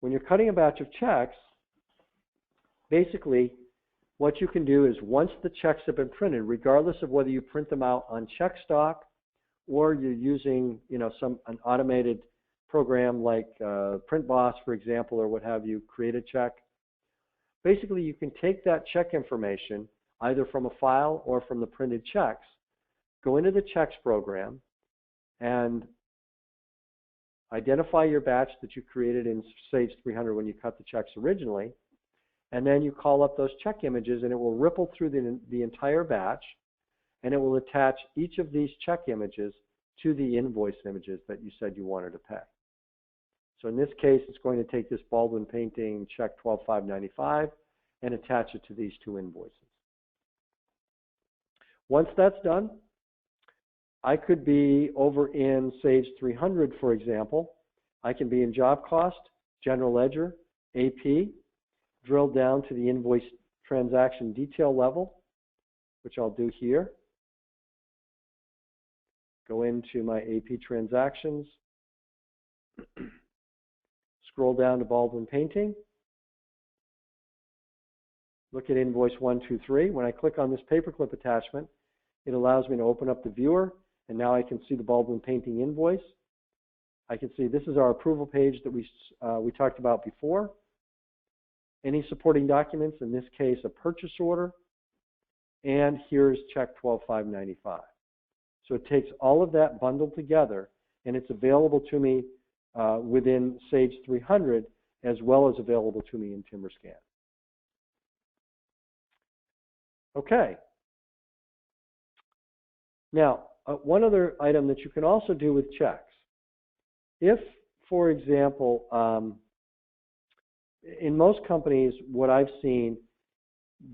when you're cutting a batch of checks, basically what you can do is once the checks have been printed, regardless of whether you print them out on check stock or you're using an automated program like Print Boss, for example, or what have you, create a check. Basically, you can take that check information either from a file or from the printed checks, go into the checks program, and identify your batch that you created in Sage 300 when you cut the checks originally, and then you call up those check images, and it will ripple through the entire batch, and it will attach each of these check images to the invoice images that you said you wanted to pay. So in this case, it's going to take this Baldwin painting check 12,595 and attach it to these two invoices. Once that's done, I could be over in Sage 300, for example. I can be in Job Cost, General Ledger, AP, drill down to the invoice transaction detail level, which I'll do here. Go into my AP transactions, scroll down to Baldwin Painting, look at Invoice 123. When I click on this paperclip attachment, it allows me to open up the viewer, and now I can see the Baldwin Painting invoice. I can see this is our approval page that we talked about before. Any supporting documents, in this case a purchase order, and here's check 12,595. So it takes all of that bundled together, and it's available to me within Sage 300 as well as available to me in Timberscan. Okay. Now, one other item that you can also do with checks. If, for example, in most companies, what I've seen,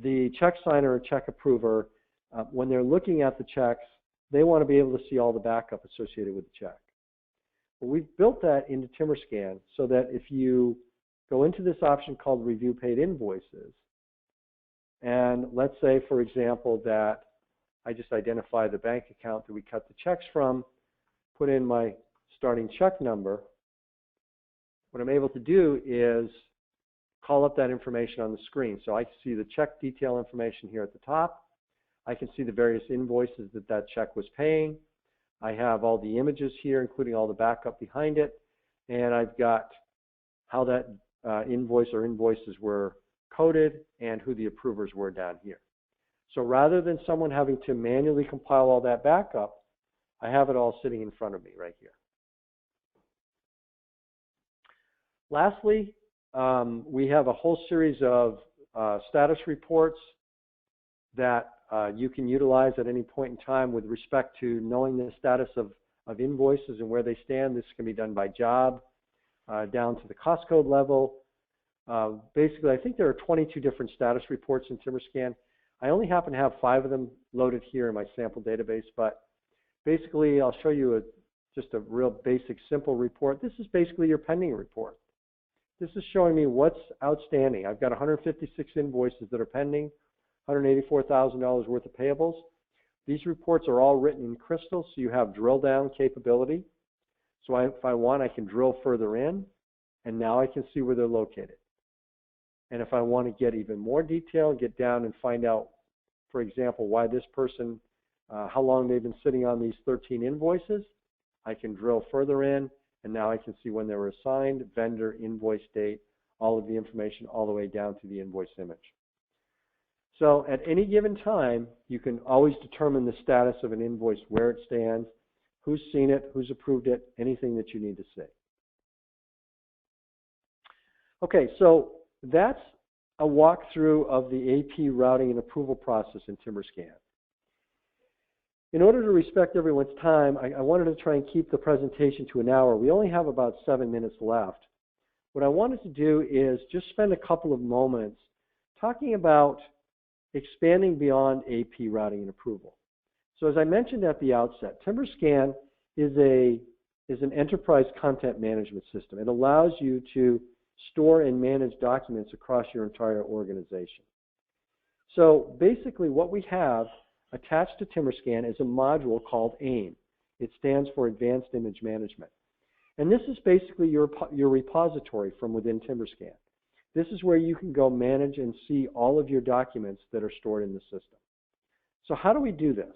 the check signer or check approver, when they're looking at the checks, they want to be able to see all the backup associated with the check. Well, we've built that into Timberscan so that if you go into this option called Review Paid Invoices, and let's say, for example, that I just identify the bank account that we cut the checks from, put in my starting check number, what I'm able to do is call up that information on the screen. So I can see the check detail information here at the top. I can see the various invoices that that check was paying. I have all the images here, including all the backup behind it. And I've got how that invoice or invoices were coded and who the approvers were down here. So rather than someone having to manually compile all that backup, I have it all sitting in front of me right here. Lastly, we have a whole series of status reports that you can utilize at any point in time with respect to knowing the status of invoices and where they stand. This can be done by job, down to the cost code level. Basically, I think there are 22 different status reports in Timberscan. I only happen to have 5 of them loaded here in my sample database, but basically I'll show you just a real basic, simple report. This is basically your pending report. This is showing me what's outstanding. I've got 156 invoices that are pending, $184,000 worth of payables. These reports are all written in Crystal, so you have drill down capability. So if I want, I can drill further in, and now I can see where they're located. And if I want to get even more detail, get down and find out, for example, why this person, how long they've been sitting on these 13 invoices, I can drill further in, and now I can see when they were assigned, vendor, invoice date, all of the information all the way down to the invoice image. So at any given time, you can always determine the status of an invoice, where it stands, who's seen it, who's approved it, anything that you need to see. Okay, so that's a walkthrough of the AP routing and approval process in Timberscan. In order to respect everyone's time, I wanted to try and keep the presentation to an hour. We only have about 7 minutes left. What I wanted to do is just spend a couple of moments talking about expanding beyond AP routing and approval. So as I mentioned at the outset, Timberscan is an enterprise content management system. It allows you to store and manage documents across your entire organization. So basically what we have attached to Timberscan is a module called AIM. It stands for Advanced Image Management. And this is basically your repository from within Timberscan. This is where you can go manage and see all of your documents that are stored in the system. So how do we do this?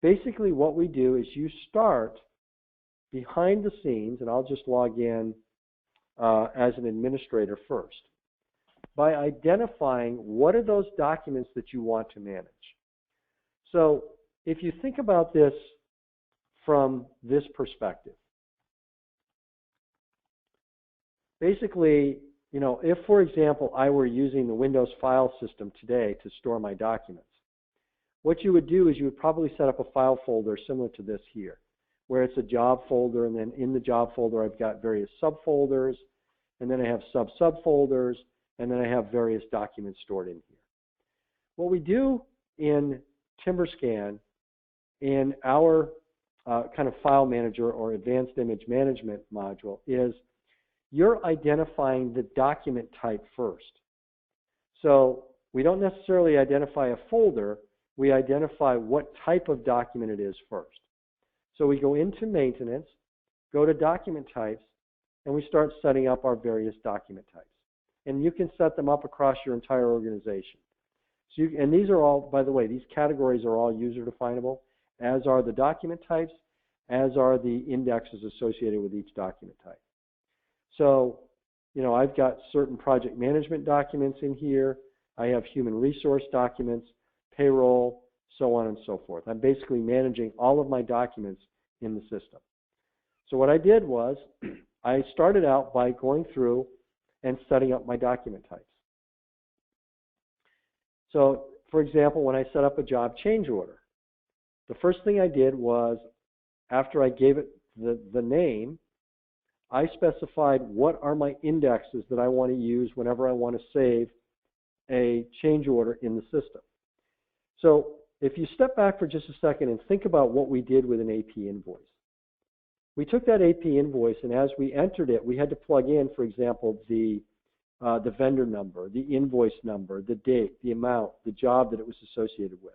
Basically what we do is you start behind the scenes, and I'll just log in as an administrator first, by identifying what are those documents that you want to manage. So if you think about this from this perspective, basically, if, for example, I were using the Windows file system today to store my documents, what you would do is you would probably set up a file folder similar to this here, where it's a job folder, and then in the job folder I've got various subfolders, and then I have subfolders, and then I have various documents stored in here. What we do in Timberscan, in our kind of file manager or advanced image management module, is you're identifying the document type first. So we don't necessarily identify a folder, we identify what type of document it is first. So we go into maintenance, go to document types, and we start setting up our various document types. And you can set them up across your entire organization. So and these are all, by the way, these categories are all user definable, as are the document types, as are the indexes associated with each document type. So, I've got certain project management documents in here. I have human resource documents, payroll, so on and so forth. I'm basically managing all of my documents in the system. So what I did was I started out by going through and setting up my document types. So, for example, when I set up a job change order, the first thing I did was, after I gave it the name, I specified what are my indexes that I want to use whenever I want to save a change order in the system. So if you step back for just a second and think about what we did with an AP invoice. We took that AP invoice, and as we entered it, we had to plug in, for example, the vendor number, the invoice number, the date, the amount, the job that it was associated with.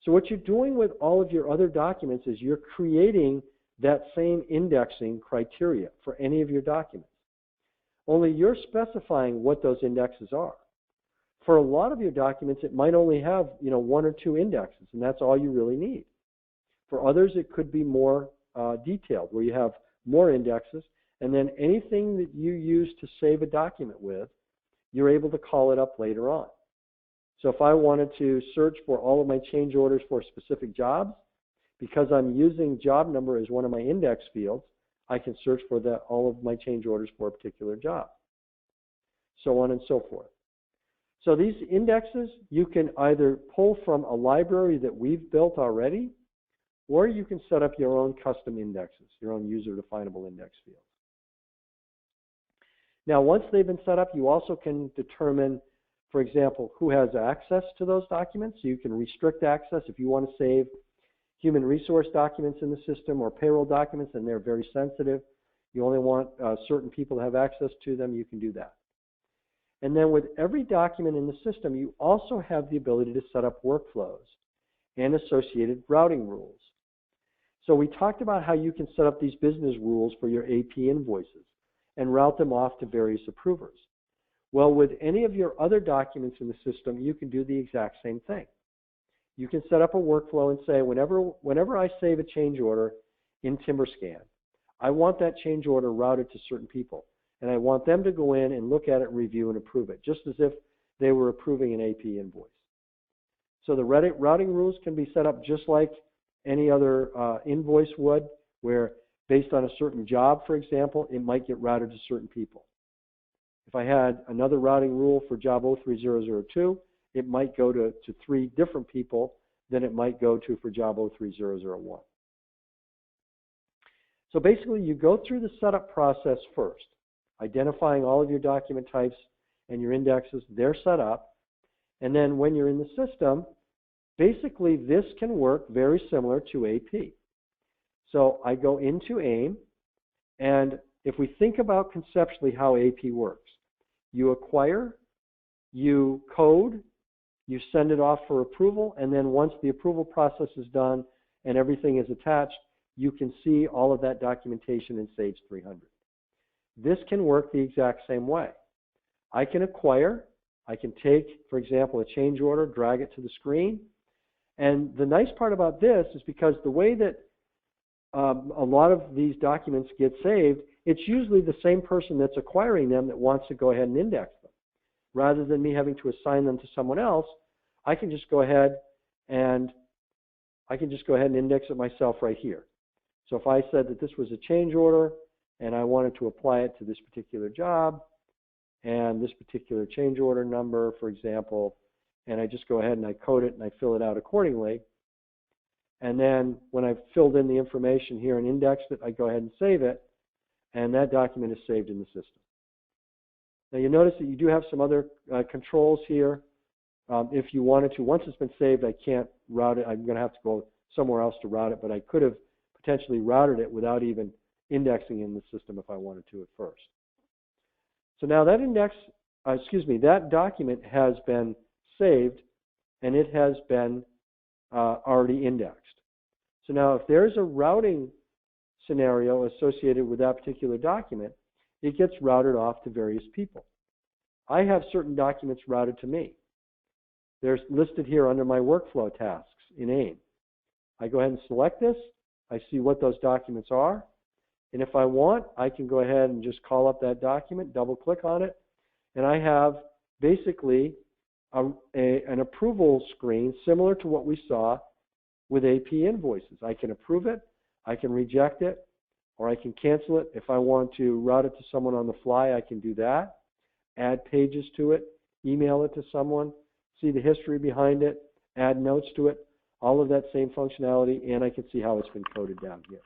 So what you're doing with all of your other documents is you're creating that same indexing criteria for any of your documents. Only you're specifying what those indexes are. For a lot of your documents, it might only have, 1 or 2 indexes, and that's all you really need. For others, it could be more detailed, where you have more indexes, and then anything that you use to save a document with, you're able to call it up later on. So if I wanted to search for all of my change orders for specific jobs, because I'm using job number as one of my index fields, I can search for all of my change orders for a particular job, so on and so forth. So these indexes, you can either pull from a library that we've built already, or you can set up your own custom indexes, your own user-definable index fields. Now, once they've been set up, you also can determine, for example, who has access to those documents. So you can restrict access if you want to save human resource documents in the system or payroll documents, and they're very sensitive. You only want certain people to have access to them, you can do that. And then with every document in the system, you also have the ability to set up workflows and associated routing rules. So we talked about how you can set up these business rules for your AP invoices and route them off to various approvers. Well, with any of your other documents in the system, you can do the exact same thing. You can set up a workflow and say, whenever I save a change order in Timberscan, I want that change order routed to certain people. And I want them to go in and look at it, review, and approve it, just as if they were approving an AP invoice. So the routing rules can be set up just like any other invoice would, where based on a certain job, for example, it might get routed to certain people. If I had another routing rule for job 03002, it might go to 3 different people than it might go to for job 03001. So basically, you go through the setup process first, identifying all of your document types and your indexes. They're set up. And then when you're in the system, basically this can work very similar to AP. So I go into AIM, and if we think about conceptually how AP works, you acquire, you code, you send it off for approval, and then once the approval process is done and everything is attached, you can see all of that documentation in Sage 300. This can work the exact same way. I can acquire, I can take, for example, a change order, drag it to the screen, and the nice part about this is because the way that a lot of these documents get saved, it's usually the same person that's acquiring them that wants to go ahead and index them. Rather than me having to assign them to someone else, I can just go ahead and index it myself right here. So if I said that this was a change order and I wanted to apply it to this particular job and this particular change order number, for example, and I just go ahead and I code it and I fill it out accordingly. And then when I've filled in the information here and indexed it, I go ahead and save it, and that document is saved in the system. Now you notice that you do have some other controls here. If you wanted to, once it's been saved, I can't route it. I'm going to have to go somewhere else to route it, but I could have potentially routed it without even indexing in the system if I wanted to at first. So now that that document has been saved, and it has been already indexed. So now if there's a routing scenario associated with that particular document, it gets routed off to various people. I have certain documents routed to me. They're listed here under my workflow tasks in AIM. I go ahead and select this. I see what those documents are. And if I want, I can go ahead and just call up that document, double click on it, and I have basically an approval screen similar to what we saw with AP invoices. I can approve it, I can reject it, or I can cancel it. If I want to route it to someone on the fly, I can do that, add pages to it, email it to someone, see the history behind it, add notes to it, all of that same functionality, and I can see how it's been coded down here.